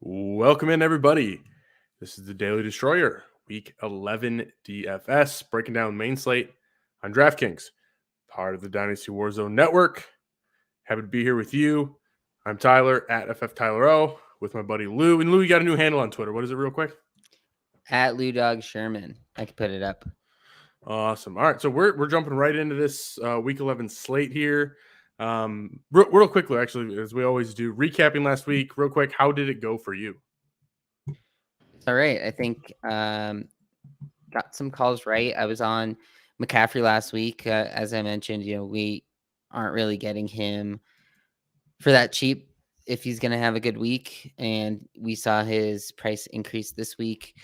Welcome in, everybody. This is the Daily Destroyer, Week 11 DFS, breaking down main slate on DraftKings, part of the Dynasty Warzone Network. Happy to be here with you. I'm Tyler at FFTylerO with my buddy Lou. And Lou, you got a new handle on Twitter. What is it real quick? At Lou Dog Sherman. I can put it up. Awesome. All right, so we're jumping right into this Week 11 slate here. Real quickly, actually, as we always do, recapping last week, real quick, how did it go for you? All right. I think got some calls right. I was on McCaffrey last week. As I mentioned, we aren't really getting him for that cheap if he's going to have a good week. And we saw his price increase this week.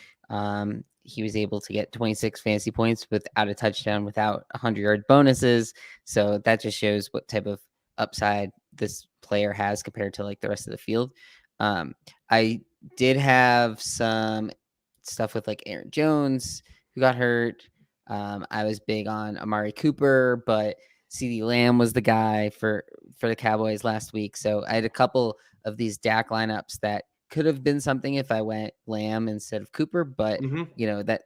He was able to get 26 fantasy points without a touchdown, without 100-yard bonuses. So that just shows what type of upside this player has compared to like the rest of the field. I did have some stuff with like Aaron Jones who got hurt. I was big on Amari Cooper, but CeeDee Lamb was the guy for the Cowboys last week. So I had a couple of these DAC lineups that could have been something if I went Lamb instead of Cooper, but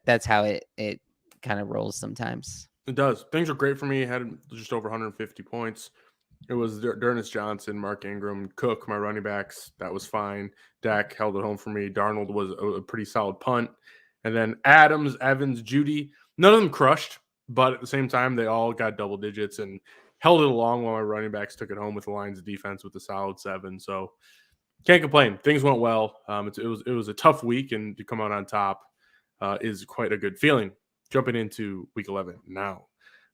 that's how it kind of rolls sometimes. It does. Things are great for me. I had just over 150 points. It was D'Ernest Johnson, Mark Ingram, Cook, my running backs. That was fine. Dak held it home for me. Darnold was a pretty solid punt. And then Adams, Evans, Judy, none of them crushed, but at the same time, they all got double digits and held it along while my running backs took it home with the Lions defense with a solid 7. So can't complain. Things went well. It was a tough week, and to come out on top is quite a good feeling. Jumping into Week 11 now.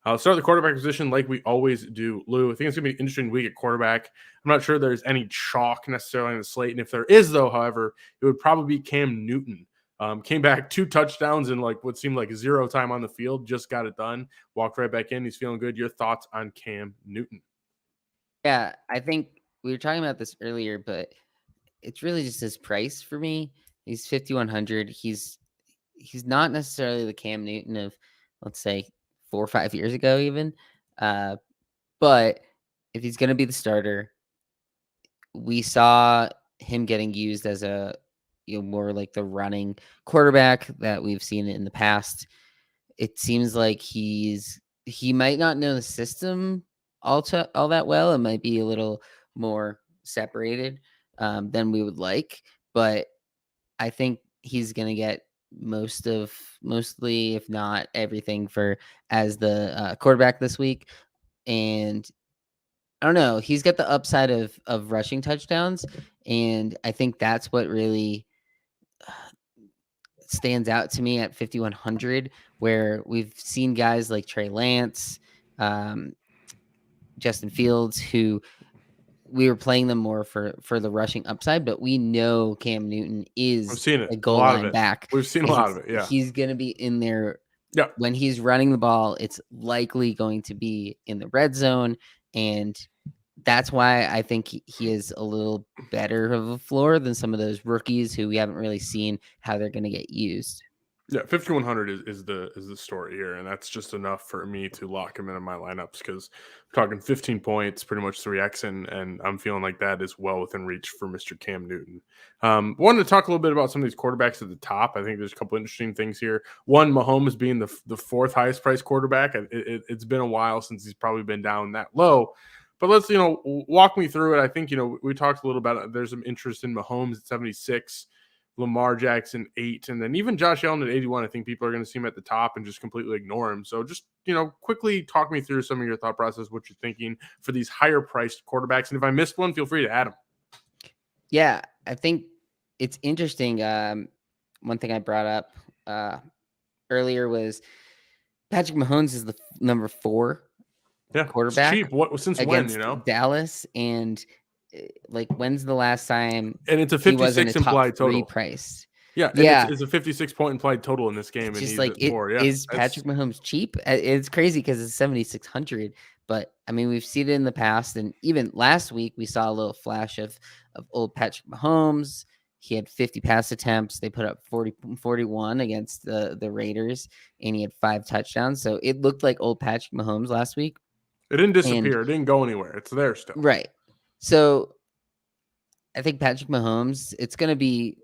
I'll start the quarterback position like we always do. Lou, I think it's going to be an interesting week at quarterback. I'm not sure there's any chalk necessarily on the slate. And if there is, though, however, it would probably be Cam Newton. Came back 2 touchdowns in like what seemed like 0 time on the field. Just got it done. Walked right back in. He's feeling good. Your thoughts on Cam Newton? Yeah, I think we were talking about this earlier, but it's really just his price for me. He's 5,100. He's not necessarily the Cam Newton of, let's say, 4 or 5 years ago, even. But if he's going to be the starter, we saw him getting used as a more like the running quarterback that we've seen in the past. It seems like he might not know the system all that well. It might be a little more separated than we would like, but I think he's going to get mostly, if not everything, as the quarterback this week. And I don't know, he's got the upside of rushing touchdowns, and I think that's what really stands out to me at 5,100, where we've seen guys like Trey Lance, Justin Fields, who we were playing them more for the rushing upside, but we know Cam Newton is a goal line back. We've seen a lot of it. Yeah, he's going to be in there. Yeah, when he's running the ball, it's likely going to be in the red zone, and that's why I think he is a little better of a floor than some of those rookies who we haven't really seen how they're going to get used. Yeah, 5,100 is the story here, and that's just enough for me to lock him in my lineups because we're talking 15 points, pretty much 3x, and I'm feeling like that is well within reach for Mr. Cam Newton. Wanted to talk a little bit about some of these quarterbacks at the top. I think there's a couple interesting things here. One, Mahomes being the 4th highest priced quarterback. It's been a while since he's probably been down that low. But let's, walk me through it. I think, we talked a little about it. There's some interest in Mahomes at 76. Lamar Jackson 8, and then even Josh Allen at 81. I think people are going to see him at the top and just completely ignore him. So just, quickly talk me through some of your thought process, what you're thinking for these higher priced quarterbacks. And if I missed one, feel free to add them. Yeah, I think it's interesting. One thing I brought up earlier was Patrick Mahomes is the number 4 quarterback. It's cheap. Since when, Dallas, and like, when's the last time? And it's a 56 implied total. Price. Yeah. It's a 56 point implied total in this game. It's and just like, is Patrick Mahomes cheap? It's crazy because it's 7,600. But I mean, we've seen it in the past, and even last week we saw a little flash of old Patrick Mahomes. He had 50 pass attempts. They put up 41 against the Raiders, and he had 5 touchdowns. So it looked like old Patrick Mahomes last week. It didn't disappear. It didn't go anywhere. It's there still. Right. So I think Patrick Mahomes, it's going to be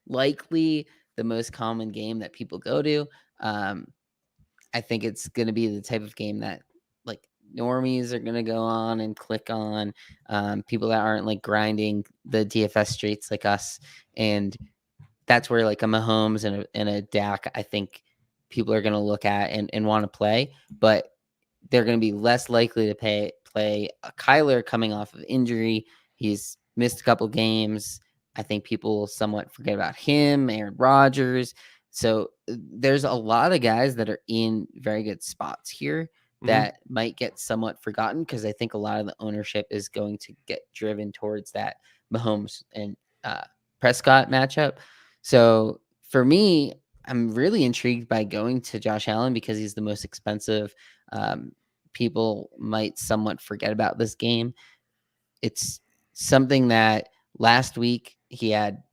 likely the most common game that people go to. I think it's going to be the type of game that like normies are going to go on and click on, people that aren't like grinding the DFS streets like us. And that's where like a Mahomes and a Dak, I think people are going to look at and want to play, but they're going to be less likely to play a Kyler coming off of injury. He's missed a couple games. I think people somewhat forget about him, Aaron Rodgers. So there's a lot of guys that are in very good spots here that might get somewhat forgotten because I think a lot of the ownership is going to get driven towards that Mahomes and Prescott matchup. So for me, I'm really intrigued by going to Josh Allen because he's the most expensive. People might somewhat forget about this game. It's something that last week he had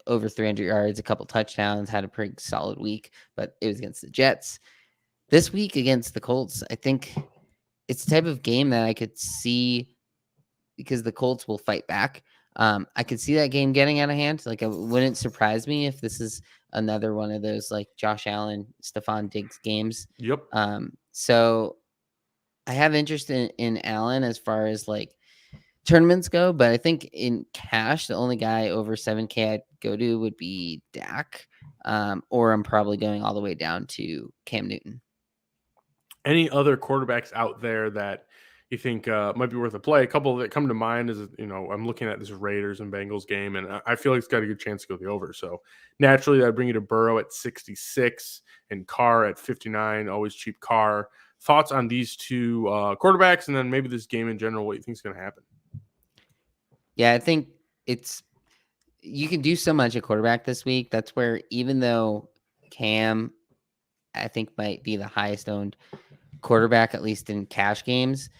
over 300 yards, a couple touchdowns, had a pretty solid week, but it was against the Jets. This week against the Colts, I think it's the type of game that I could see because the Colts will fight back. I could see that game getting out of hand. Like, it wouldn't surprise me if this is another one of those like Josh Allen, Stefan Diggs games. Yep. So I have interest in Allen as far as like tournaments go, but I think in cash, the only guy over 7K I'd go to would be Dak, or I'm probably going all the way down to Cam Newton. Any other quarterbacks out there that you think might be worth a play? A couple that come to mind is, I'm looking at this Raiders and Bengals game, and I feel like it's got a good chance to go the over. So naturally, I'd bring you to Burrow at 66 and Carr at 59. Always cheap Carr. Thoughts on these two quarterbacks, and then maybe this game in general, what you think is going to happen? Yeah, I think you can do so much at quarterback this week. That's where, even though Cam, I think, might be the highest owned quarterback, at least in cash games,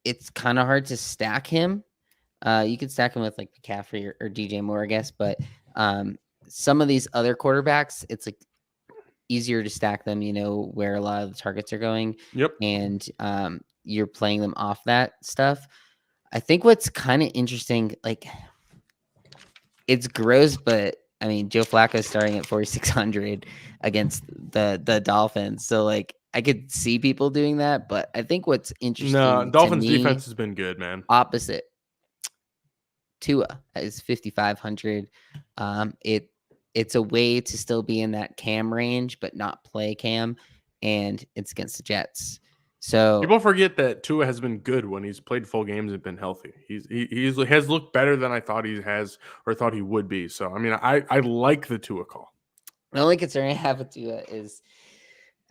it's kind of hard to stack him. You could stack him with like McCaffrey or DJ Moore, I guess, but some of these other quarterbacks, it's like easier to stack them, where a lot of the targets are going. Yep. And you're playing them off that stuff. I think what's kind of interesting, like, it's gross, but I mean, Joe Flacco is starting at 4,600 against the Dolphins. So like, I could see people doing that, but I think what's interesting No, Dolphins to me, defense has been good, man. Opposite. Tua is 5,500. It's a way to still be in that Cam range, but not play Cam, and it's against the Jets. So people forget that Tua has been good when he's played full games and been healthy. He has looked better than I thought he has or thought he would be. So I mean, I like the Tua call. The only concern I have with Tua is,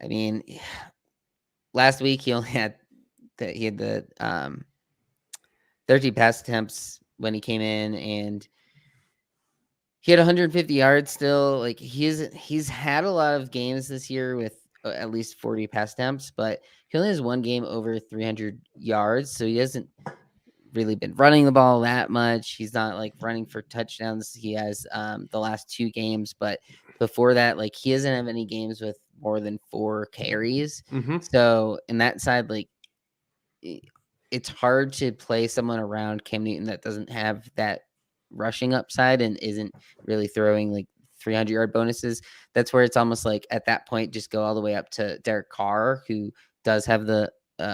I mean, last week he only had the 30 pass attempts when he came in, and he had 150 yards still. Like, he's had a lot of games this year with at least 40 pass attempts, but he only has one game over 300 yards. So he hasn't really been running the ball that much. He's not like running for touchdowns. He has the last 2 games, but before that, like, he doesn't have any games with more than 4 carries. So in that side, like, it's hard to play someone around Cam Newton that doesn't have that rushing upside and isn't really throwing like 300-yard bonuses. That's where it's almost like at that point, just go all the way up to Derek Carr, who does have a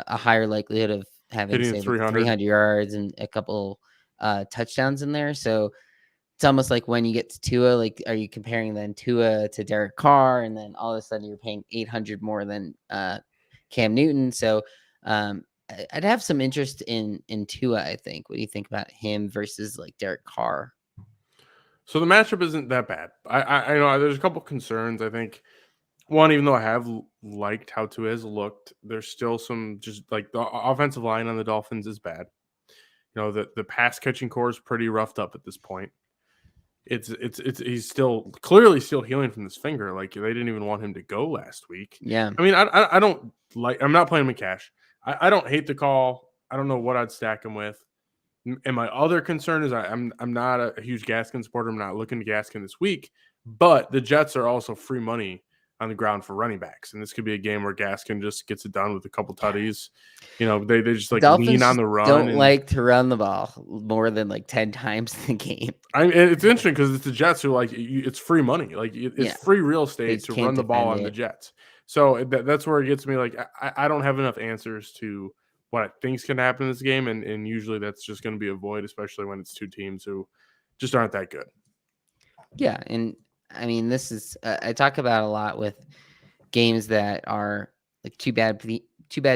higher likelihood of having, say, 300 yards and a couple touchdowns in there. So it's almost like when you get to Tua, like, are you comparing then Tua to Derek Carr, and then all of a sudden you're paying 800 more than Cam Newton. So I'd have some interest in Tua, I think. What do you think about him versus like Derek Carr? So the matchup isn't that bad. I know there's a couple concerns. I think one, even though I have liked how Tua has looked, there's still some, just like the offensive line on the Dolphins is bad. The pass catching core is pretty roughed up at this point. He's still clearly still healing from this finger. Like, they didn't even want him to go last week. Yeah. I mean, I don't like. I'm not playing him in cash. I don't hate the call. I don't know what I'd stack him with. And my other concern is I'm not a huge Gaskin supporter. I'm not looking to Gaskin this week, but the Jets are also free money on the ground for running backs. And this could be a game where Gaskin just gets it done with a couple tutties. They just like lean on the run. Don't like to run the ball more than like 10 times in the game. It's interesting because it's the Jets who it's free money. Like it's free real estate to run the ball on the Jets. So that's where it gets me. Like I don't have enough answers to what I think can happen in this game. And usually that's just going to be a void, especially when it's two teams who just aren't that good. Yeah. And I mean, this is, I talk about a lot with games that are like two bad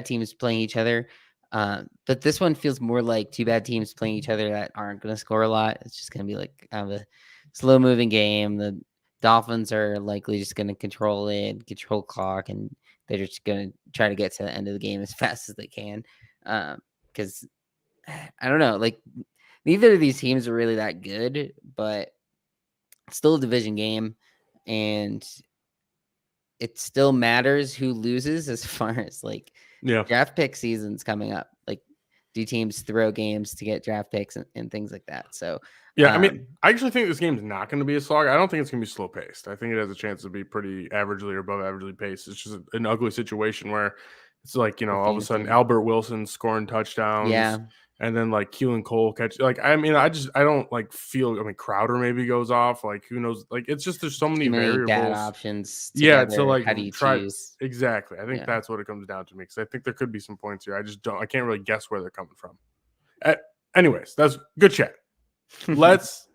teams playing each other. But this one feels more like two bad teams playing each other that aren't going to score a lot. It's just going to be like kind of a slow moving game. The Dolphins are likely just going to control clock, and they're just going to try to get to the end of the game as fast as they can. Because I don't know, like neither of these teams are really that good, but it's still a division game, and it still matters who loses as far as like draft pick season's coming up. Like, do teams throw games to get draft picks and things like that? So yeah, I mean, I actually think this game's not going to be a slog. I don't think it's going to be slow paced. I think it has a chance to be pretty averagely or above averagely paced. It's just an ugly situation where it's like, all of a sudden Albert Wilson scoring touchdowns. Yeah. And then like Keelan Cole catch. Like, I mean, I don't like feel. I mean, Crowder maybe goes off. Like, who knows? Like, it's just there's so many variables. Bad options. Yeah. So like, how do you choose? Exactly. I think that's what it comes down to me, because I think there could be some points here. I can't really guess where they're coming from. Anyways, that's good chat. Let's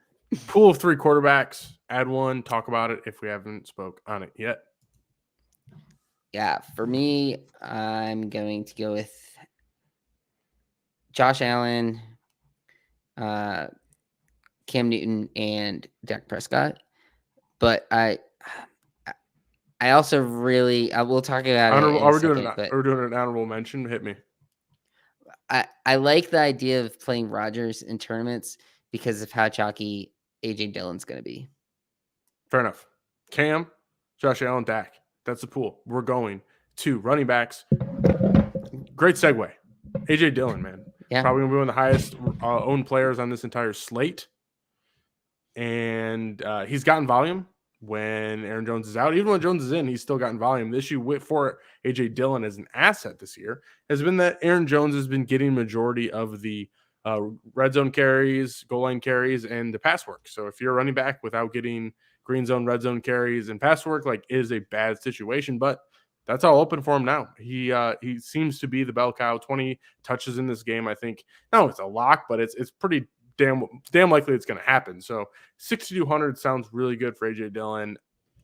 pool of 3 quarterbacks, add one, talk about it if we haven't spoke on it yet. Yeah, for me, I'm going to go with Josh Allen, Cam Newton, and Dak Prescott. But I also really, we'll talk about it. Are we doing an honorable mention? Hit me. I like the idea of playing Rodgers in tournaments because of how chalky AJ Dillon's going to be. Fair enough. Cam, Josh Allen, Dak. That's the pool. We're going to running backs. Great segue. AJ Dillon, man. Yeah. Probably going to be one of the highest owned players on this entire slate. And he's gotten volume when Aaron Jones is out. Even when Jones is in, he's still gotten volume. The issue for AJ Dillon as an asset this year has been that Aaron Jones has been getting majority of the red zone carries, goal line carries, and the pass work. So if you're a running back without getting green zone, red zone carries, and pass work, like, it is a bad situation. But that's all open for him now. He seems to be the bell cow. 20 touches in this game, I think. No, it's a lock, but it's pretty damn likely it's going to happen. So 6,200 sounds really good for AJ Dillon.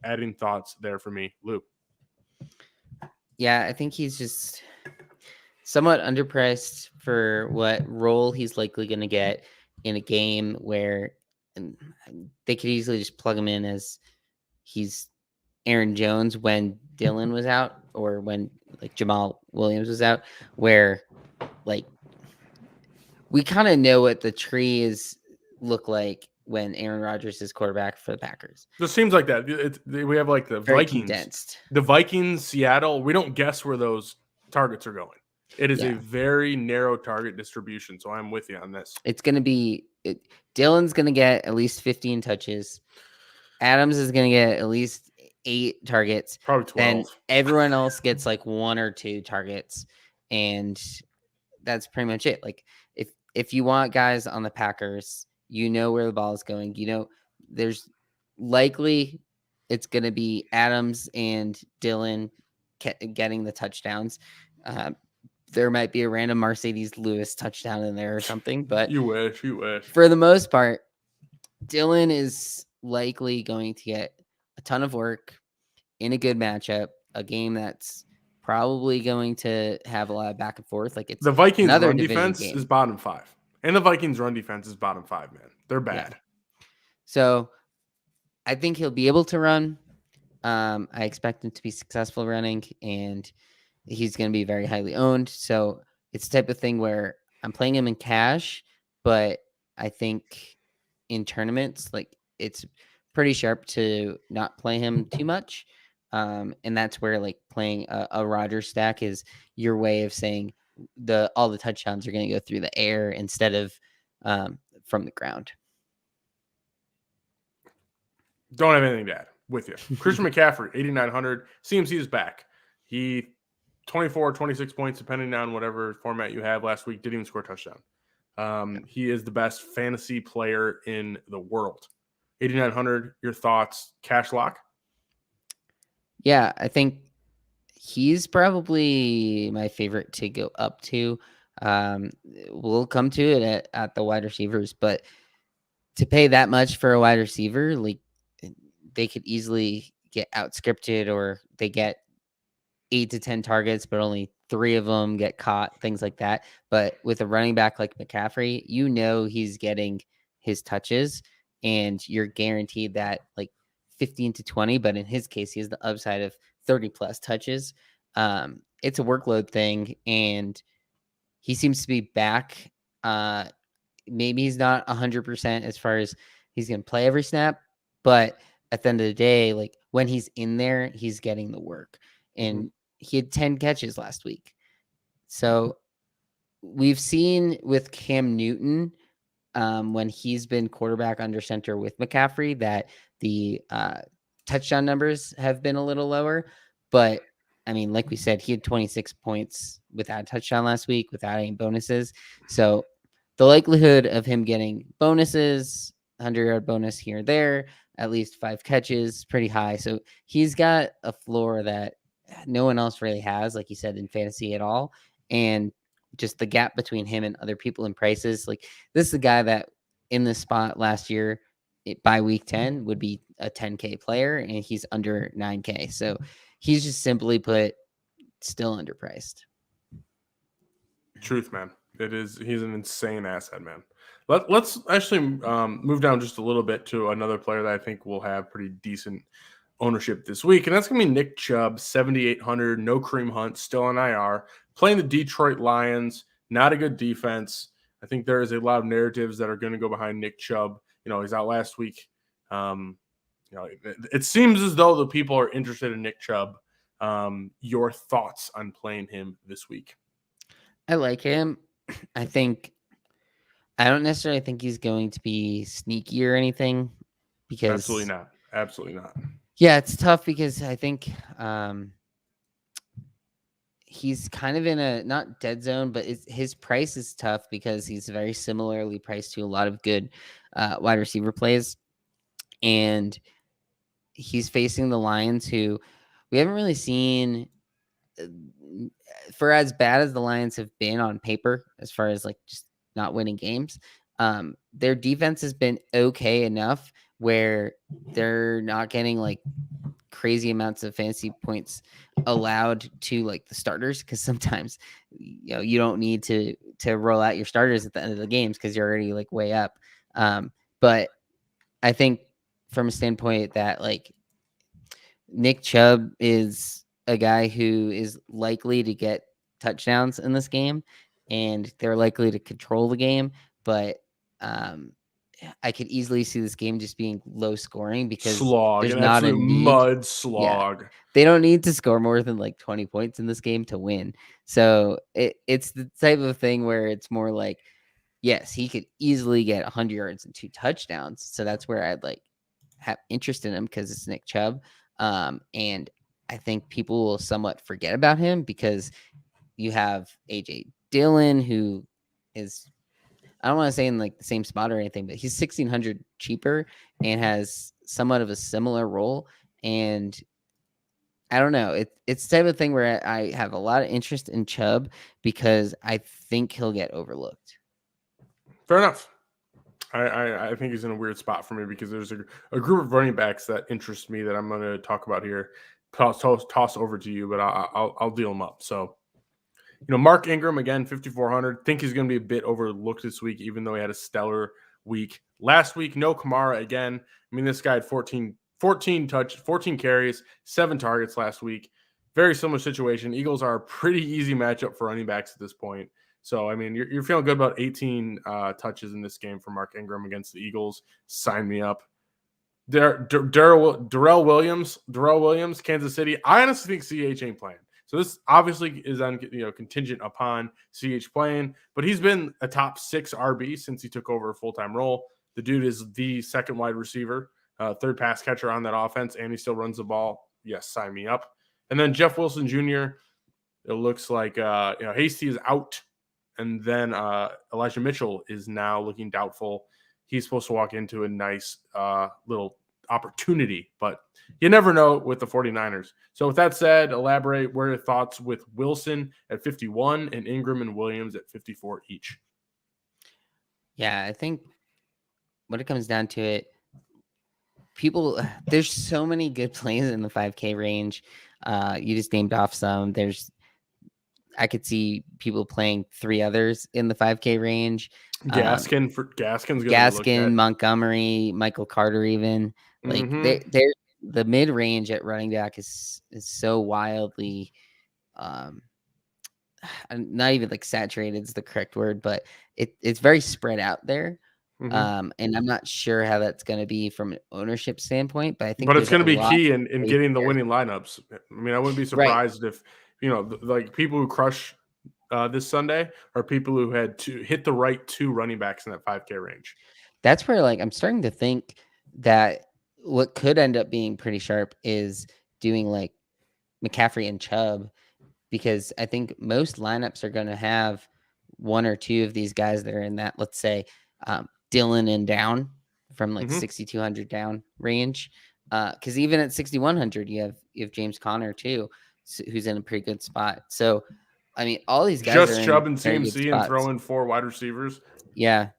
Adding thoughts there for me, Lou. Yeah, I think he's just somewhat underpriced for what role he's likely going to get in a game where they could easily just plug him in as he's Aaron Jones when Dillon was out, or when like Jamal Williams was out, where like we kind of know what the trees look like when Aaron Rodgers is quarterback for the Packers. It seems like that. We have like the Very Vikings, condensed. The Vikings, Seattle. We don't guess where those targets are going. It is a very narrow target distribution. So I'm with you on this. It's going to be Dillon's going to get at least 15 touches. Adams is going to get at least 8 targets. Probably 12. And everyone else gets like 1 or 2 targets. And that's pretty much it. Like, if you want guys on the Packers, you know where the ball is going. You know, there's likely it's going to be Adams and Dillon getting the touchdowns. There might be a random Mercedes Lewis touchdown in there or something, but you wish. For the most part, Dillon is likely going to get a ton of work in a good matchup, a game that's probably going to have a lot of back and forth. Like, it's the Vikings run defense is bottom 5, and the Vikings run defense is bottom 5. Man, they're bad. Yeah. So I think he'll be able to run. I expect him to be successful running, and he's going to be very highly owned. So it's the type of thing where I'm playing him in cash, but I think in tournaments, like, it's pretty sharp to not play him too much. And that's where like playing a Rodgers stack is your way of saying all the touchdowns are going to go through the air instead of from the ground. Don't have anything to add. with you. Christian McCaffrey, 8,900. CMC is back. He 24, 26 points, depending on whatever format you have last week, didn't even score a touchdown. He is the best fantasy player in the world. 8,900, your thoughts, cash lock? Yeah, I think he's probably my favorite to go up to. We'll come to it at the wide receivers, but to pay that much for a wide receiver, like they could easily get out scripted, or they get 8 to 10 targets, but only 3 of them get caught, things like that. But with a running back like McCaffrey, he's getting his touches, and you're guaranteed that like 15 to 20. But in his case, he has the upside of 30 plus touches. It's a workload thing, and he seems to be back. Maybe he's not 100% as far as he's going to play every snap, but at the end of the day, like when he's in there, he's getting the work. And he had 10 catches last week. So we've seen with Cam Newton, when he's been quarterback under center with McCaffrey, that the touchdown numbers have been a little lower. But I mean, like we said, he had 26 points without a touchdown last week, without any bonuses. So the likelihood of him getting bonuses, 100-yard bonus here or there, at least 5 catches, pretty high. So he's got a floor that no one else really has, like you said, in fantasy at all. And just the gap between him and other people in prices, like this is a guy that in this spot last year by week 10 would be a 10K player, and he's under 9K. So he's just simply put still underpriced. Truth, man. He's an insane asset, man. Let's actually move down just a little bit to another player that I think will have pretty decent ownership this week, and that's going to be Nick Chubb, 7,800, no Kareem Hunt, still on IR, playing the Detroit Lions, not a good defense. I think there is a lot of narratives that are going to go behind Nick Chubb. He's out last week. It seems as though the people are interested in Nick Chubb. Your thoughts on playing him this week? I like him. I don't necessarily think he's going to be sneaky or anything, because Absolutely not. Yeah, it's tough because I think he's kind of in a not dead zone, but his price is tough because he's very similarly priced to a lot of good wide receiver plays, and he's facing the Lions, who we haven't really seen. For as bad as the Lions have been on paper, as far as like just not winning games, their defense has been okay enough where they're not getting like crazy amounts of fantasy points allowed to like the starters, because sometimes you don't need to roll out your starters at the end of the games because you're already like way up. But I think from a standpoint that like Nick Chubb is a guy who is likely to get touchdowns in this game, and they're likely to control the game. But I could easily see this game just being low scoring because there's not a need. Mud slog. Yeah, they don't need to score more than like 20 points in this game to win. So it's the type of thing where it's more like, yes, he could easily get 100 yards and 2 touchdowns. So that's where I'd like have interest in him, because it's Nick Chubb. And I think people will somewhat forget about him because you have AJ Dillon, who is, I don't want to say in like the same spot or anything, but he's 1,600 cheaper and has somewhat of a similar role. And I don't know. It's the type of thing where I have a lot of interest in Chubb because I think he'll get overlooked. Fair enough. I think he's in a weird spot for me because there's a group of running backs that interest me that I'm going to talk about here. Toss over to you, but I'll deal them up. So, Mark Ingram, again, 5,400. Think he's going to be a bit overlooked this week, even though he had a stellar week last week. No Kamara again. I mean, this guy had 14 carries, 7 targets last week. Very similar situation. Eagles are a pretty easy matchup for running backs at this point. So, I mean, you're feeling good about 18 touches in this game for Mark Ingram against the Eagles. Sign me up. Darrell Williams, Kansas City. I honestly think CH ain't playing. So this obviously is on contingent upon CH playing, but he's been a top 6 RB since he took over a full-time role. The dude is the second wide receiver third pass catcher on that offense, and he still runs the ball. Yes, sign me up. And then Jeff Wilson Jr., it looks like Hasty is out, and then Elijah Mitchell is now looking doubtful. He's supposed to walk into a nice little opportunity, but you never know with the 49ers. So with that said, elaborate. What are your thoughts with Wilson at 51 and Ingram and Williams at 54 each? Yeah, I think when it comes down to it, there's so many good plays in the 5K range. You just named off some. I could see people playing 3 others in the 5K range. Gaskin's Gaskin, Montgomery, Michael Carter, even like they're the mid range at running back is so wildly, not even like saturated is the correct word, but it's very spread out there. And I'm not sure how that's going to be from an ownership standpoint, but I think it's going to be key in getting the winning lineups. I mean, I wouldn't be surprised if like people who crush this Sunday are people who had to hit the right 2 running backs in that 5K range. That's where like I'm starting to think that what could end up being pretty sharp is doing like McCaffrey and Chubb, because I think most lineups are going to have 1 or 2 of these guys that are in that, let's say, Dillon and down from like 6,200 down range. Because even at 6,100, you have James Conner too, who's in a pretty good spot. So, I mean, all these guys just are Chubb in and CMC and throw in 4 wide receivers. Yeah,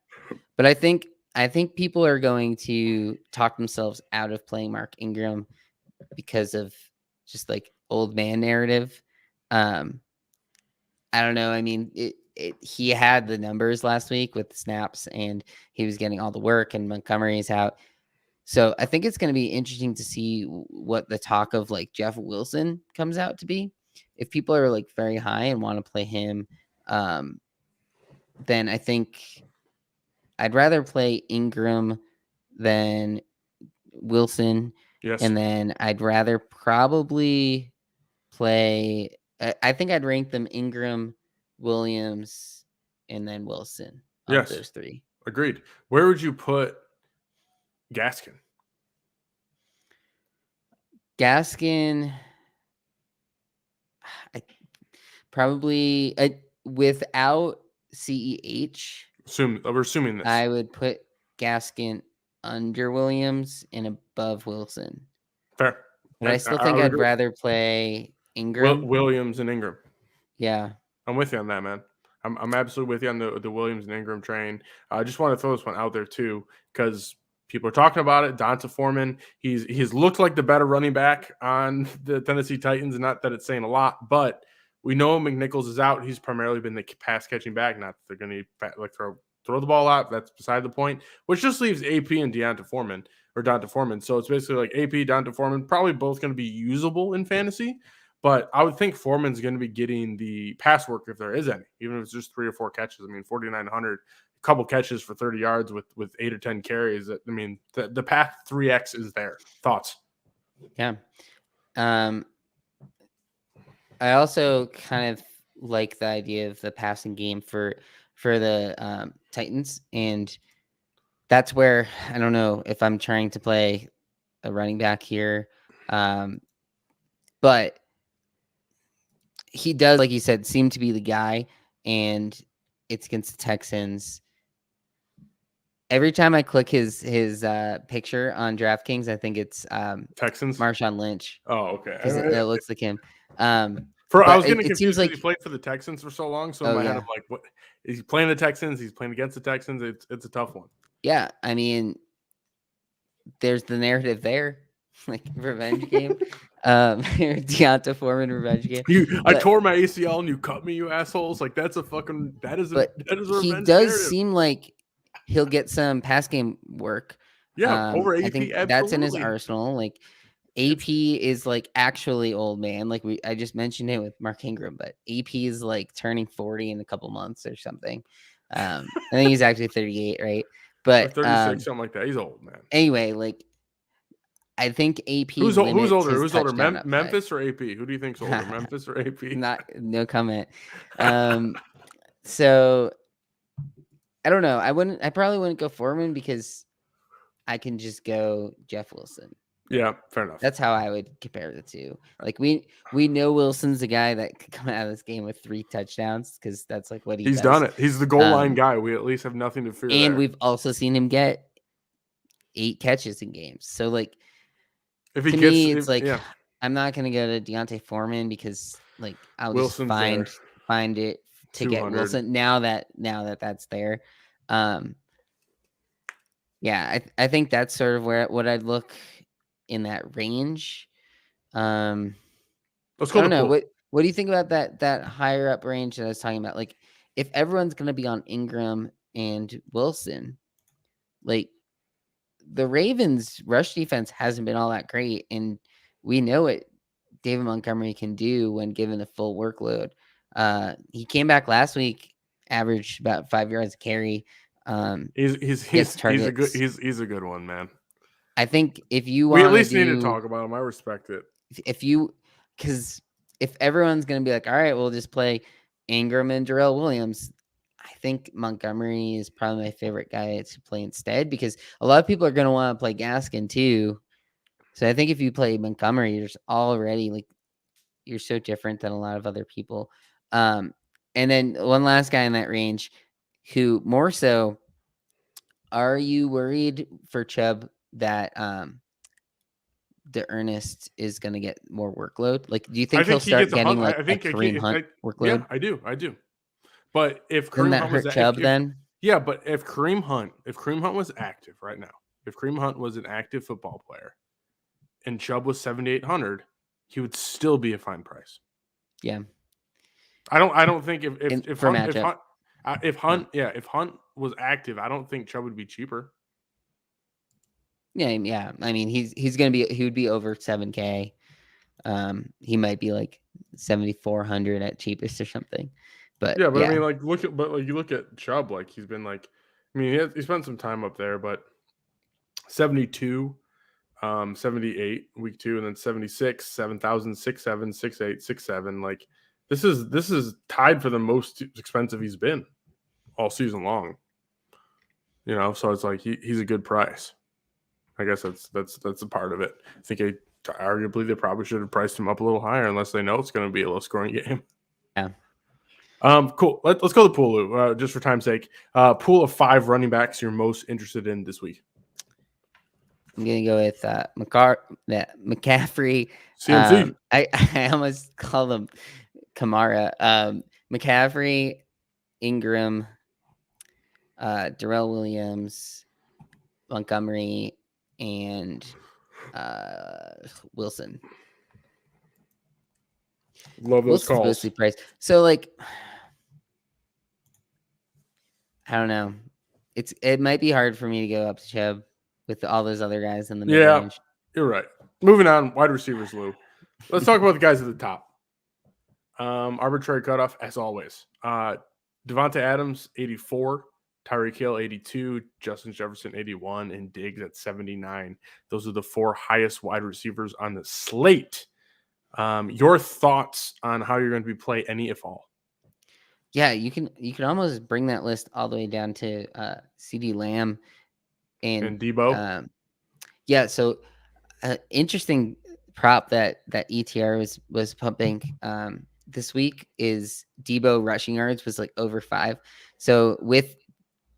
but I think people are going to talk themselves out of playing Mark Ingram because of just like old man narrative. I don't know. I mean, he had the numbers last week with the snaps, and he was getting all the work, and Montgomery's out. So I think it's going to be interesting to see what the talk of like Jeff Wilson comes out to be. If people are like very high and want to play him, then I think I'd rather play Ingram than Wilson. Yes. And then I'd rather probably play, I think I'd rank them Ingram, Williams, and then Wilson. Yes. Those 3. Agreed. Where would you put Gaskin? Probably without CEH. We're assuming this. I would put Gaskin under Williams and above Wilson. Fair. But I still think I'd rather play Ingram. Williams and Ingram. Yeah. I'm with you on that, man. I'm absolutely with you on the Williams and Ingram train. I just want to throw this one out there too, because people are talking about it. Donta Foreman, he's looked like the better running back on the Tennessee Titans. Not that it's saying a lot, but we know McNichols is out. He's primarily been the pass catching back. Not that they're going to like throw the ball out. That's beside the point. Which just leaves AP and Donta Foreman. So it's basically like AP, Donta Foreman, probably both going to be usable in fantasy. But I would think Foreman's going to be getting the pass work if there is any, even if it's just 3 or 4 catches. I mean, 4,900, a couple catches for 30 yards with 8 or 10 carries. I mean, the path 3X is there. Thoughts? Yeah. I also kind of like the idea of the passing game for the Titans, and that's where I don't know if I'm trying to play a running back here, but he does, like you said, seem to be the guy, and it's against the Texans. Every time I click his picture on DraftKings, I think it's Texans, Marshawn Lynch. Oh, okay. It looks like him. I was getting confused because he played for the Texans for so long. So in my head, I'm like, what? He's playing the Texans. He's playing against the Texans. It's a tough one. Yeah, I mean, there's the narrative there, like revenge game. Donta Foreman revenge game. I tore my ACL and you cut me, you assholes. Like that is a revenge he does narrative. Seem like he'll get some pass game work. Yeah, over AP. I think absolutely. That's in his arsenal. Like AP is like actually old man. Like I just mentioned it with Mark Ingram, but AP is like turning 40 in a couple months or something. I think he's actually 38, right? But 36, something like that. He's old, man. Anyway, like I think AP. Who's older? Who's older? Memphis or AP? Who do you think's older, Memphis or AP? No comment. So I don't know. I probably wouldn't go Foreman because I can just go Jeff Wilson. Yeah, fair enough. That's how I would compare the two. Like we know Wilson's a guy that could come out of this game with 3 touchdowns because that's like what he He's does. done it. He's the goal line guy. We at least have nothing to fear and there. we've also seen him get 8 catches in games. So like, if he to gets, me, it's like yeah. I'm not gonna go to Deontay Foreman because like I'll Wilson's just find it to get 200. Wilson now that that's there. Yeah, I think that's sort of what I'd look in that range. Let's I go don't to know. pool. What do you think about that higher up range that I was talking about? Like, if everyone's gonna be on Ingram and Wilson, like the Ravens' rush defense hasn't been all that great, and we know what David Montgomery can do when given a full workload. He came back last week, averaged about 5 yards a carry. He's a good one, man. I think if you we want at least need to talk about him. I respect it. Because if everyone's going to be like, all right, we'll just play Ingram and Darrell Williams, I think Montgomery is probably my favorite guy to play instead because a lot of people are going to want to play Gaskin too. So I think if you play Montgomery, you're already like, you're so different than a lot of other people. And then one last guy in that range who more so, are you worried for Chubb that the Ernest is going to get more workload? Like, do you think he'll start getting like a Kareem Hunt workload? Yeah, I do. But if Doesn't Kareem that Hunt hurt was Chubb then? Yeah, but if Kareem Hunt was active right now, if Kareem Hunt was an active football player and Chubb was 7,800, he would still be a fine price. Yeah. I don't think if Hunt was active, I don't think Chubb would be cheaper. Yeah. I mean, he would be over 7K. He might be like 7,400 at cheapest or something. But yeah, but I mean, like you look at Chubb, like he's been like, I mean, he spent some time up there, but 72, 78 week 2, and then 76, 7,000, 6,7, 6,8, 6,7. Like this is tied for the most expensive he's been all season long. You know, so it's like he's a good price. I guess that's a part of it. I think arguably they probably should have priced him up a little higher unless they know it's going to be a low scoring game. Yeah. Cool. Let's go to the pool, Lou, just for time's sake. Pool of 5 running backs you're most interested in this week. I'm gonna go with McCaffrey. CMC. I almost call them Kamara. McCaffrey, Ingram, Darrell Williams, Montgomery, and Wilson. Love those calls. Mostly priced. So like, I don't know. It might be hard for me to go up to Chubb with all those other guys in the mid-range. You're right. Moving on, wide receivers, Lou. Let's talk about the guys at the top. Arbitrary cutoff, as always. Devontae Adams, 84. Tyreek Hill, 82. Justin Jefferson, 81. And Diggs at 79. Those are the 4 highest wide receivers on the slate. Your thoughts on how you're going to be play any, if all? Yeah, you can almost bring that list all the way down to CeeDee Lamb and Debo. Yeah, so interesting prop that ETR was pumping this week is Debo rushing yards was like over 5. So with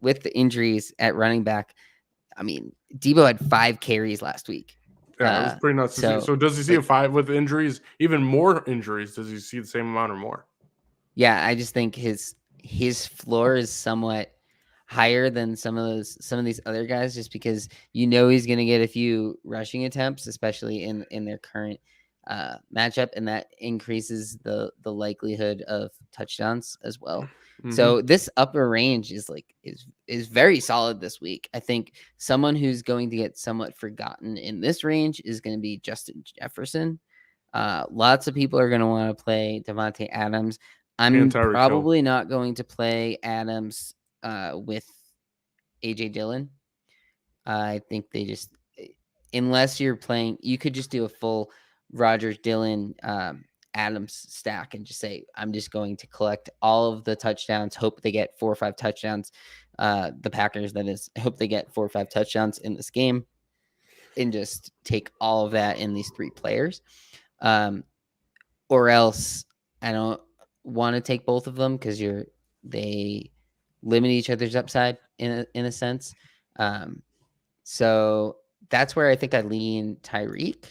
the injuries at running back, I mean, Debo had 5 carries last week. Yeah, it was pretty nuts. So does he see a 5 with injuries? Even more injuries? Does he see the same amount or more? Yeah, I just think his floor is somewhat higher than some of these other guys, just because he's going to get a few rushing attempts, especially in their current matchup, and that increases the likelihood of touchdowns as well. Mm-hmm. So this upper range is very solid this week. I think someone who's going to get somewhat forgotten in this range is going to be Justin Jefferson. Lots of people are going to want to play Devontae Adams. I'm probably not going to play Adams with AJ Dillon. I think they just, unless you're playing, you could just do a full Rodgers, Dillon, Adams stack and just say, I'm just going to collect all of the touchdowns, hope they get 4 or 5 touchdowns the Packers. That is, I hope they get 4 or 5 touchdowns in this game and just take all of that in these 3 players. Or else I don't want to take both of them because they limit each other's upside in a sense. So that's where I think I lean Tyreek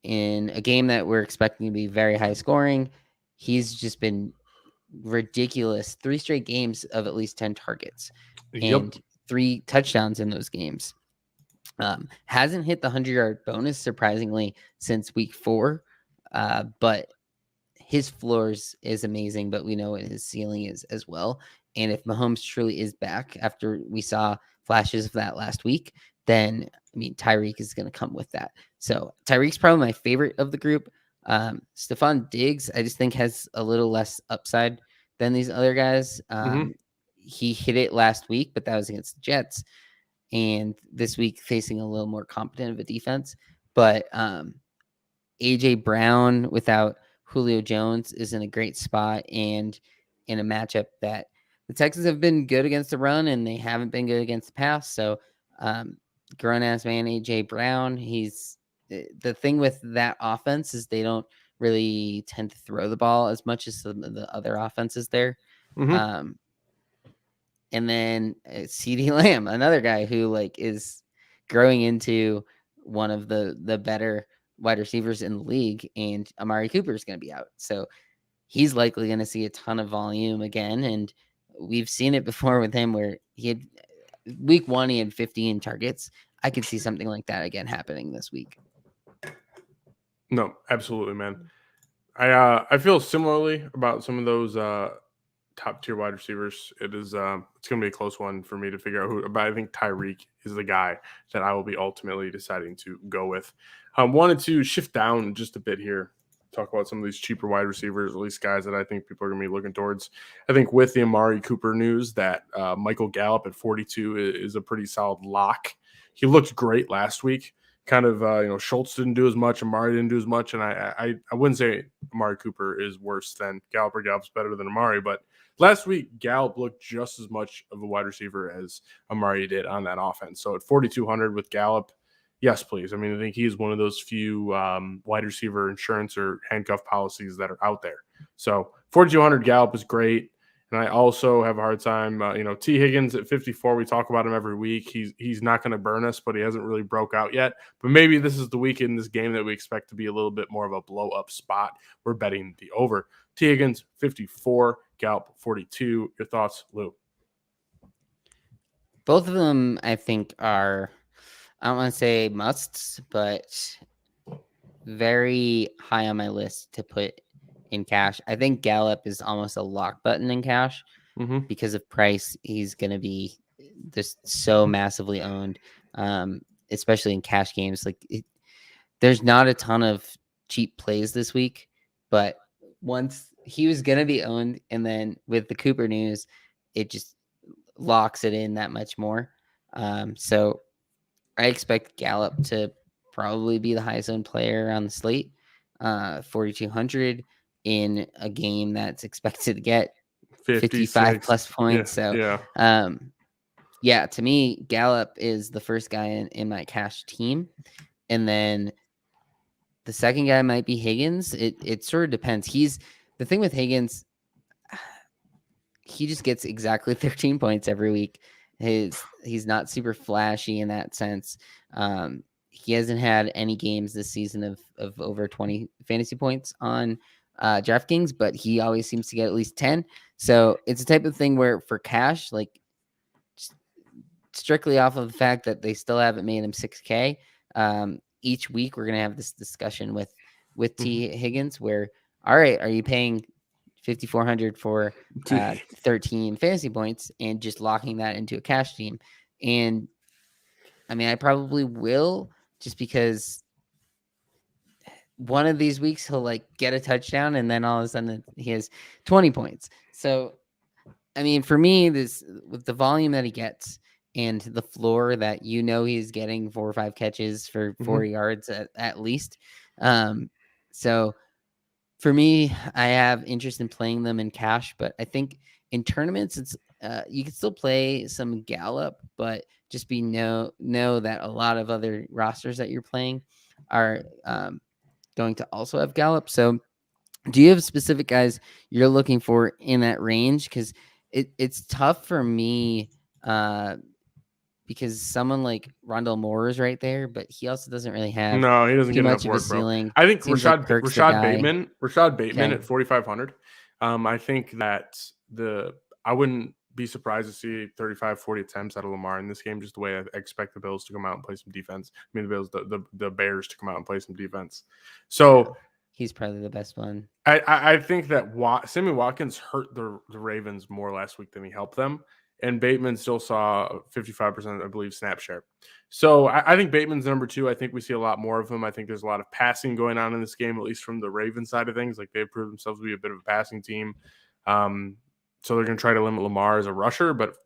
in a game that we're expecting to be very high scoring. He's just been ridiculous. 3 straight games of at least 10 targets and 3 touchdowns in those games. Hasn't hit the 100-yard bonus, surprisingly, since week 4. But his floors is amazing, but we know what his ceiling is as well. And if Mahomes truly is back after we saw flashes of that last week, then, I mean, Tyreek is going to come with that. So Tyreek's probably my favorite of the group. Stefan Diggs, I just think has a little less upside than these other guys. He hit it last week, but that was against the Jets. And this week facing a little more competent of a defense. But AJ Brown without Julio Jones is in a great spot and in a matchup that the Texans have been good against the run and they haven't been good against the pass. So grown-ass man AJ Brown, he's the thing with that offense is they don't really tend to throw the ball as much as some of the other offenses there. And then CeeDee Lamb, another guy who like is growing into one of the better wide receivers in the league, and Amari Cooper is going to be out. So he's likely going to see a ton of volume again. And we've seen it before with him where he had week 1, he had 15 targets. I could see something like that again happening this week. No, absolutely, man. I feel similarly about some of those top tier wide receivers. It's going to be a close one for me to figure out who, but I think Tyreek is the guy that I will be ultimately deciding to go with. Wanted to shift down just a bit here, talk about some of these cheaper wide receivers, at least guys that I think people are going to be looking towards. I think with the Amari Cooper news that Michael Gallup at 42 is a pretty solid lock. He looked great last week. Kind of, Schultz didn't do as much, Amari didn't do as much, and I wouldn't say Amari Cooper is worse than Gallup or Gallup's better than Amari, but last week Gallup looked just as much of a wide receiver as Amari did on that offense. So at 4,200 with Gallup, yes, please. I mean, I think he's one of those few wide receiver insurance or handcuff policies that are out there. So 4,200 Gallup is great. And I also have a hard time, T. Higgins at 54. We talk about him every week. He's not going to burn us, but he hasn't really broke out yet. But maybe this is the week in this game that we expect to be a little bit more of a blow-up spot. We're betting the over. T. Higgins, 54. Gallup, 42. Your thoughts, Lou? Both of them, I think, are, I don't want to say musts, but very high on my list to put in cash. I think Gallup is almost a lock button in cash because of price. He's going to be just so massively owned, especially in cash games. There's not a ton of cheap plays this week, but once he was going to be owned, and then with the Cooper news, it just locks it in that much more. So I expect Gallup to probably be the highest owned player on the slate, 4,200 in a game that's expected to get 55 plus points. Yeah, to me, Gallup is the first guy in my cash team. And then the second guy might be Higgins. It sort of depends. The thing with Higgins, he just gets exactly 13 points every week. He's not super flashy in that sense. He hasn't had any games this season of over 20 fantasy points on DraftKings, but he always seems to get at least 10. So it's a type of thing where for cash, like strictly off of the fact that they still haven't made him 6K, each week we're going to have this discussion with T. Higgins where, all right, are you paying 5,400 for 13 fantasy points and just locking that into a cash team? And I mean, I probably will, just because one of these weeks he'll like get a touchdown and then all of a sudden he has 20 points. So, I mean, for me, this with the volume that he gets and the floor that he's getting 4 or 5 catches for 40 yards at least. So for me, I have interest in playing them in cash, but I think in tournaments, it's You can still play some Gallup, but just know that a lot of other rosters that you're playing are going to also have Gallup. So do you have specific guys you're looking for in that range? Because it's tough for me because someone like Rondell Moore is right there, but he also doesn't really have No, he doesn't too get enough much of a work, bro. ceiling. I think Seems like Kirk's the guy. Rashad Bateman Okay. at 4,500. I think that I wouldn't be surprised to see 35, 40 attempts out of Lamar in this game, just the way I expect the Bills to come out and play some defense. I mean, the Bears to come out and play some defense. So he's probably the best one. I think that Sammy Watkins hurt the Ravens more last week than he helped them. And Bateman still saw 55%, I believe, snap share. So I think Bateman's number 2. I think we see a lot more of him. I think there's a lot of passing going on in this game, at least from the Ravens side of things. Like they've proved themselves to be a bit of a passing team. So they're going to try to limit Lamar as a rusher, but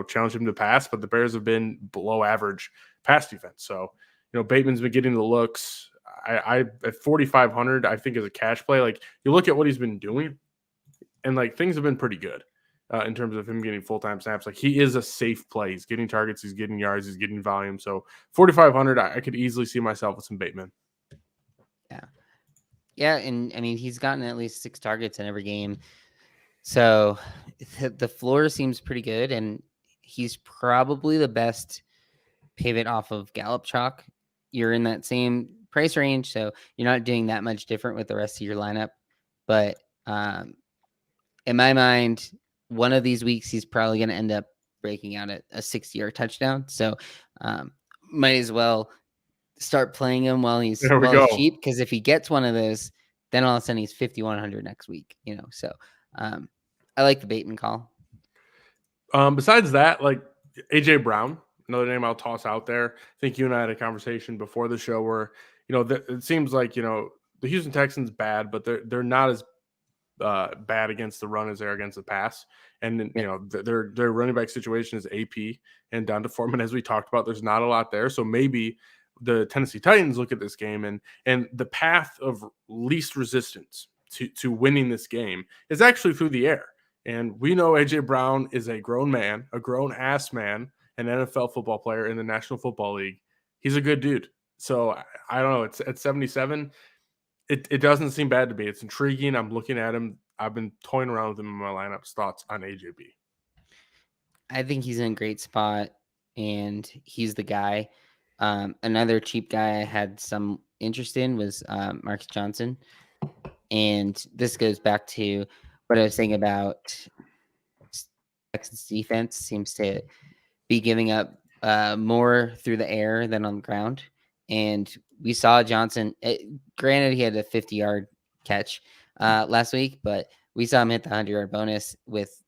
challenge him to pass. But the Bears have been below average pass defense. So Bateman's been getting the looks. I at 4,500, I think is a cash play. Like you look at what he's been doing, and like things have been pretty good. In terms of him getting full-time snaps. Like he is a safe play. He's getting targets, he's getting yards, he's getting volume. So 4,500, I could easily see myself with some Bateman. Yeah, and I mean he's gotten at least 6 targets in every game. So the floor seems pretty good, and he's probably the best pivot off of Gallup chalk. You're in that same price range, so you're not doing that much different with the rest of your lineup. But in my mind, one of these weeks, he's probably going to end up breaking out a 60-yard touchdown. So might as well start playing him while he's cheap. Because if he gets one of those, then all of a sudden he's 5,100 next week. So I like the Bateman call. Besides that, like AJ Brown, another name I'll toss out there. I think you and I had a conversation before the show where it seems like the Houston Texans bad, but they're not as bad against the run as they are against the pass. And their running back situation is AP and Donta Foreman, as we talked about. There's not a lot there, so maybe the Tennessee Titans look at this game and the path of least resistance to winning this game is actually through the air. And we know AJ Brown is a grown man, a grown ass man, an NFL football player in the National Football League. He's a good dude. So I don't know. It's at 77. It doesn't seem bad to me. It's intriguing. I'm looking at him. I've been toying around with him in my lineups. Thoughts on AJB? I think he's in a great spot, and he's the guy. Another cheap guy I had some interest in was Marcus Johnson. And this goes back to what I was saying about Texas defense seems to be giving up more through the air than on the ground. And we saw Johnson, granted, he had a 50-yard catch last week, but we saw him hit the 100-yard bonus with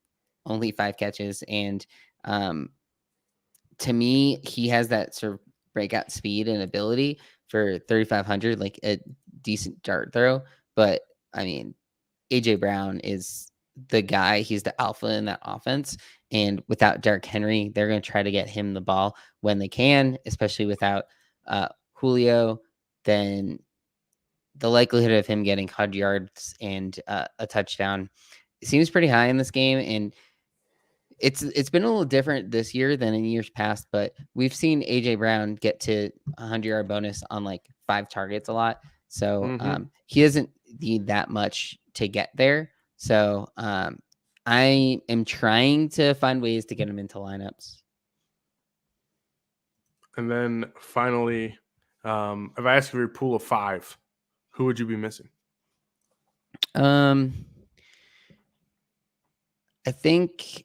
only 5 catches. And to me, he has that sort of breakout speed and ability for 3,500, like a decent dart throw. But I mean, AJ Brown is the guy. He's the alpha in that offense. And without Derrick Henry, they're going to try to get him the ball when they can, especially without Julio. Then the likelihood of him getting 100 yards and a touchdown seems pretty high in this game. And it's been a little different this year than in years past, but we've seen AJ Brown get to 100-yard bonus on like 5 targets a lot. So he doesn't need that much to get there. So I am trying to find ways to get him into lineups. And then finally, if I ask you for your pool of 5, who would you be missing? I think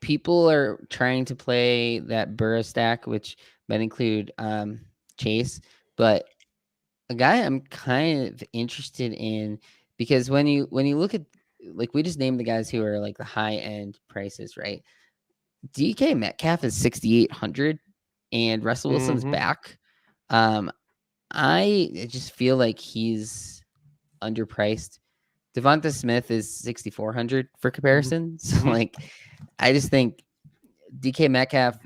people are trying to play that Burrow stack, which might include Chase, but a guy I'm kind of interested in, because when you look at, like, we just named the guys who are like the high end prices, right? DK Metcalf is 6,800 and Russell Wilson's back. I just feel like he's underpriced. Devonta Smith is 6,400 for comparison. So like, I just think DK Metcalf,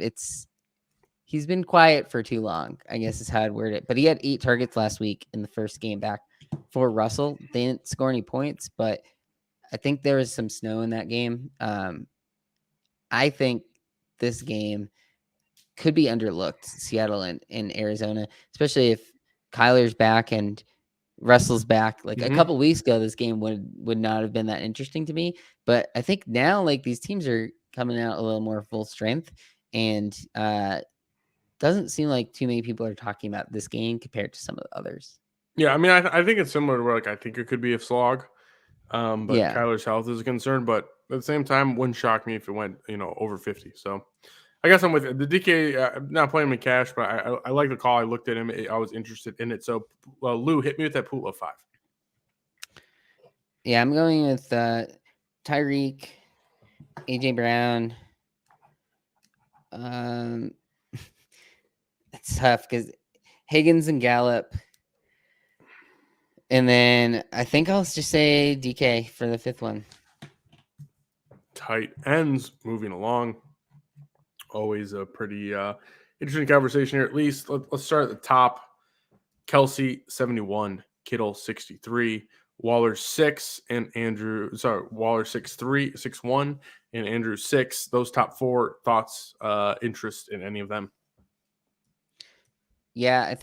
he's been quiet for too long, I guess is how I'd word it. But he had 8 targets last week in the first game back for Russell. They didn't score any points, but I think there was some snow in that game. I think this game could be underlooked, Seattle and Arizona, especially if Kyler's back and Russell's back. Like a couple weeks ago, this game would not have been that interesting to me. But I think now, like, these teams are coming out a little more full strength, and doesn't seem like too many people are talking about this game compared to some of the others. Yeah, I mean, I think it's similar to where, like, I think it could be a slog, but Yeah. Kyler's health is a concern. But at the same time, wouldn't shock me if it went, over 50. So I guess I'm with it. The DK. Not playing him in cash, but I like the call. I looked at him. I was interested in it. So, Lou, hit me with that pool of 5. Yeah, I'm going with Tyreek, AJ Brown. It's tough because Higgins and Gallup. And then I think I'll just say DK for the 5th one. Tight ends moving along. Always a pretty interesting conversation here. At least let's start at the top. Kelsey 71, Kittle 63, Waller 6, and Waller 6'3", 6'1", and Andrew 6. Those top 4 thoughts, interest in any of them? Yeah,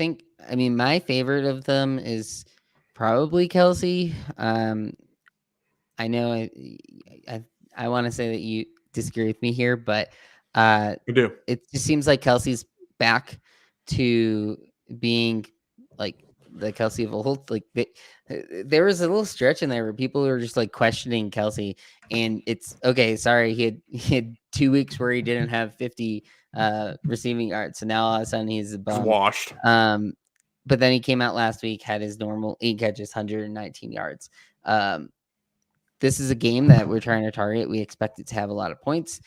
I mean, my favorite of them is probably Kelsey. I know I want to say that you disagree with me here, but I do. it just seems like Kelsey's back to being like the Kelsey of old. Like there was a little stretch in there where people were just like questioning Kelsey, and it's okay. Sorry, he had 2 weeks where he didn't have 50 receiving yards, so now all of a sudden he's a bum. Washed. But then he came out last week, had his normal 8 catches, 119 yards. This is a game that we're trying to target. We expect it to have a lot of points.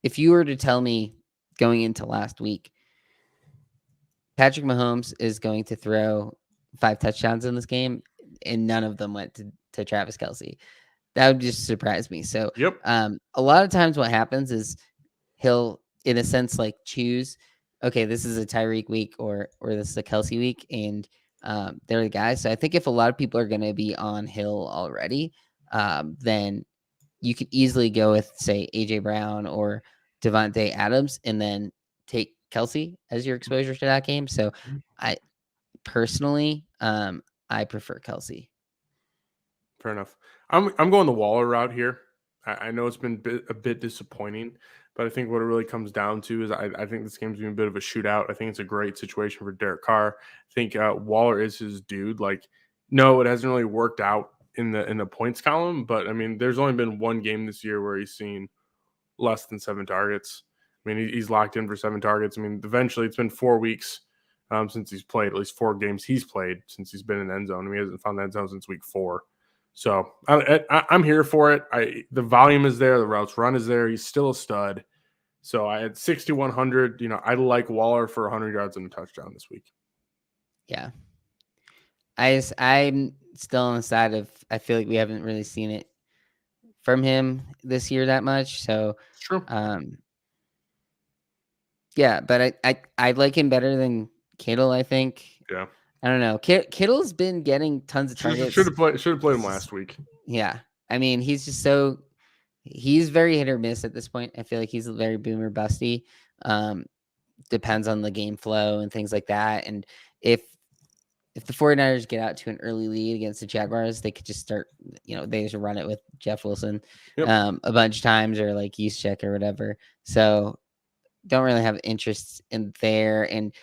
If you were to tell me going into last week, Patrick Mahomes is going to throw 5 touchdowns in this game, and none of them went to Travis Kelce, that would just surprise me. So, Yep. A lot of times what happens is he'll, in a sense, like choose, okay, this is a Tyreek week or this is a Kelce week, and they're the guys. So I think if a lot of people are going to be on Hill already, then you could easily go with, say, AJ Brown or Devontae Adams, and then take Kelce as your exposure to that game. So I personally, I prefer Kelce. Fair enough. I'm going the Waller route here. I know it's been a bit disappointing, but I think what it really comes down to is I think this game's been a bit of a shootout. I think it's a great situation for Derek Carr. I think Waller is his dude. Like, no, it hasn't really worked out in the points column, but I mean, there's only been one game this year where he's seen less than 7 targets. I mean, he's locked in for 7 targets. I mean, eventually it's been 4 weeks since he's played, at least 4 games he's played since he's been in the end zone. I mean, he hasn't found the end zone since week 4. So I'm here for it. The volume is there. The routes run is there. He's still a stud. So I had 6,100. I like Waller for 100 yards and a touchdown this week. Yeah. I'm still on the side of, I feel like we haven't really seen it from him this year that much. So, True. Yeah, but I like him better than Kittle, I think. Yeah. I don't know. Kittle's been getting tons of targets. Should have played him last week. Yeah. I mean, he's very hit or miss at this point. I feel like he's very boomer busty. Depends on the game flow and things like that. And if the 49ers get out to an early lead against the Jaguars, they could just start, they just run it with Jeff Wilson a bunch of times, or like Juszczyk or whatever. So don't really have interest in there. And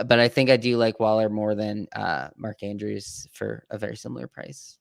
but I think I do like Waller more than Mark Andrews for a very similar price.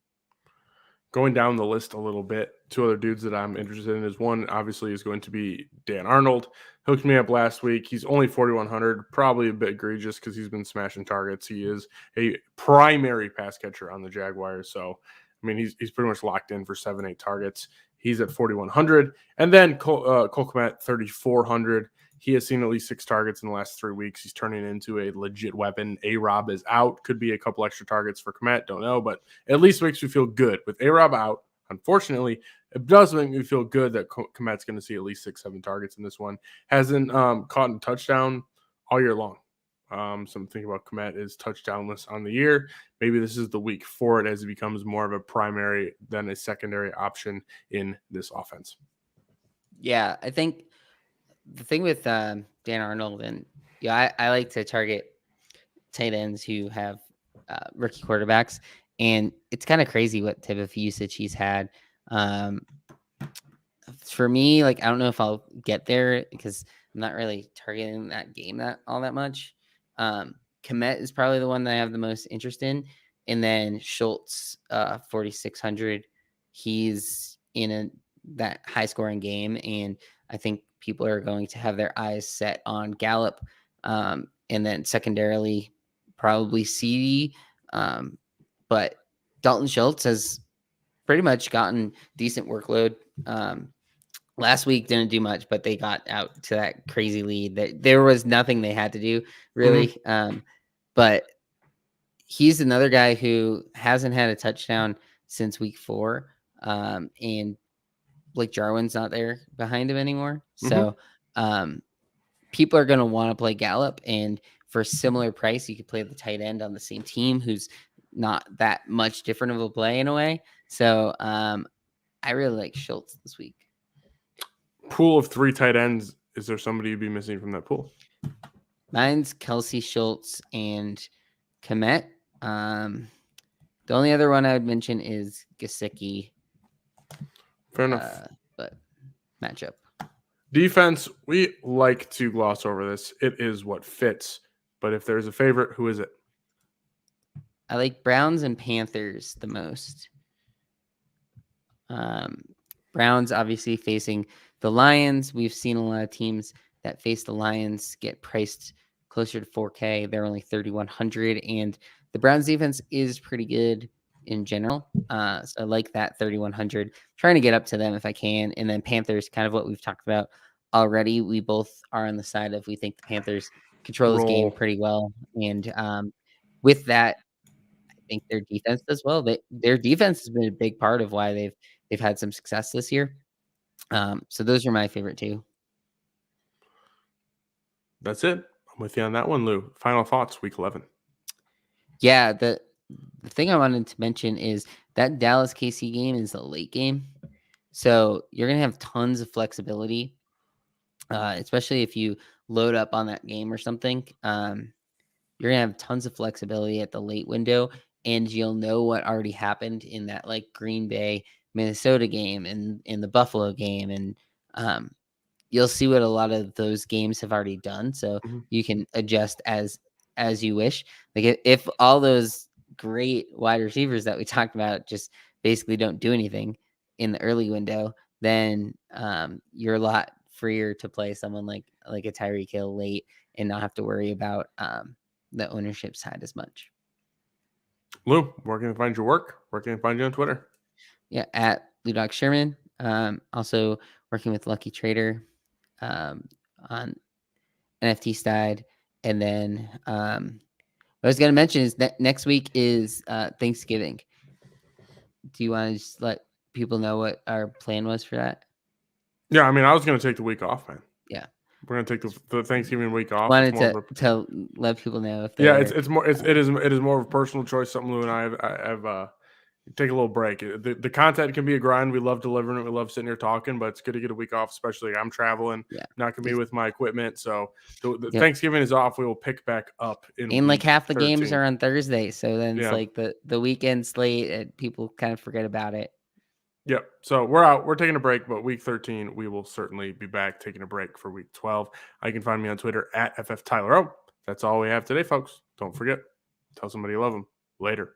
Going down the list a little bit, 2 other dudes that I'm interested in is one, obviously, is going to be Dan Arnold. Hooked me up last week. He's only 4,100, probably a bit egregious because he's been smashing targets. He is a primary pass catcher on the Jaguars. So, I mean, he's pretty much locked in for 7-8 targets. He's at 4,100. And then Cole Kmet, 3,400. He has seen at least 6 targets in the last 3 weeks. He's turning into a legit weapon. A-Rob is out. Could be a couple extra targets for Kmet. Don't know, but at least makes me feel good. With A-Rob out, unfortunately, it does make me feel good that Kmet's going to see at least 6-7 targets in this one. Hasn't caught a touchdown all year long. Something to think about Kmet is touchdownless on the year. Maybe this is the week for it as he becomes more of a primary than a secondary option in this offense. Yeah, I think the thing with Dan Arnold, and I like to target tight ends who have rookie quarterbacks, and it's kind of crazy what type of usage he's had. For me, like, I don't know if I'll get there because I'm not really targeting that game all that much. Kmet is probably the one that I have the most interest in, and then Schultz, 4,600. He's in that high scoring game, and I think people are going to have their eyes set on Gallup, and then secondarily probably CD. But Dalton Schultz has pretty much gotten decent workload. Last week didn't do much, but they got out to that crazy lead. That there was nothing they had to do really. But he's another guy who hasn't had a touchdown since week 4. And Blake Jarwin's not there behind him anymore. So people are going to want to play Gallup, and for a similar price, you could play the tight end on the same team who's not that much different of a play in a way. So I really like Schultz this week. Pool of 3 tight ends. Is there somebody you'd be missing from that pool? Mine's Kelsey, Schultz, and Kmet. The only other one I would mention is Gesicki. Fair enough. But matchup. Defense, we like to gloss over this. It is what fits. But if there's a favorite, who is it? I like Browns and Panthers the most. Browns obviously facing the Lions. We've seen a lot of teams that face the Lions get priced closer to 4K. They're only 3,100, and the Browns defense is pretty good in general. So I like that 3,100. Trying to get up to them if I can. And then Panthers, kind of what we've talked about already. We both are on the side of we think the Panthers control this game pretty well. And with that, I think their defense as well. Their defense has been a big part of why they've had some success this year. So those are my favorite 2. That's it. I'm with you on that one, Lou. Final thoughts, week 11. Yeah, the thing I wanted to mention is that Dallas KC game is a late game. So you're going to have tons of flexibility, especially if you load up on that game or something. You're going to have tons of flexibility at the late window, and you'll know what already happened in that like Green Bay, Minnesota game and in the Buffalo game. And you'll see what a lot of those games have already done. So you can adjust as you wish. Like if all those great wide receivers that we talked about just basically don't do anything in the early window, then you're a lot freer to play someone like a Tyreek Hill late and not have to worry about the ownership side as much. Lou, where can I find your work? Where can I find you on Twitter? Yeah, at Ludog Sherman. Also working with Lucky Trader on NFT side. And then what I was going to mention is that next week is Thanksgiving. Do you want to just let people know what our plan was for that? Yeah, I mean, I was going to take the week off, man. Yeah. We're going to take the Thanksgiving week off. Wanted to let people know if it is more of a personal choice. Something Lou and I have take a little break. The content can be a grind. We love delivering it. We love sitting here talking, but it's good to get a week off, especially I'm traveling. Yeah. Not going to be with my equipment. So the Thanksgiving is off. We will pick back up in like half the 13. Games are on Thursday. So then it's like the weekend slate, people kind of forget about it. Yep. So we're out. We're taking a break, but week 13, we will certainly be back taking a break for week 12. You can find me on Twitter at FFTylerO. That's all we have today, folks. Don't forget, tell somebody you love them. Later.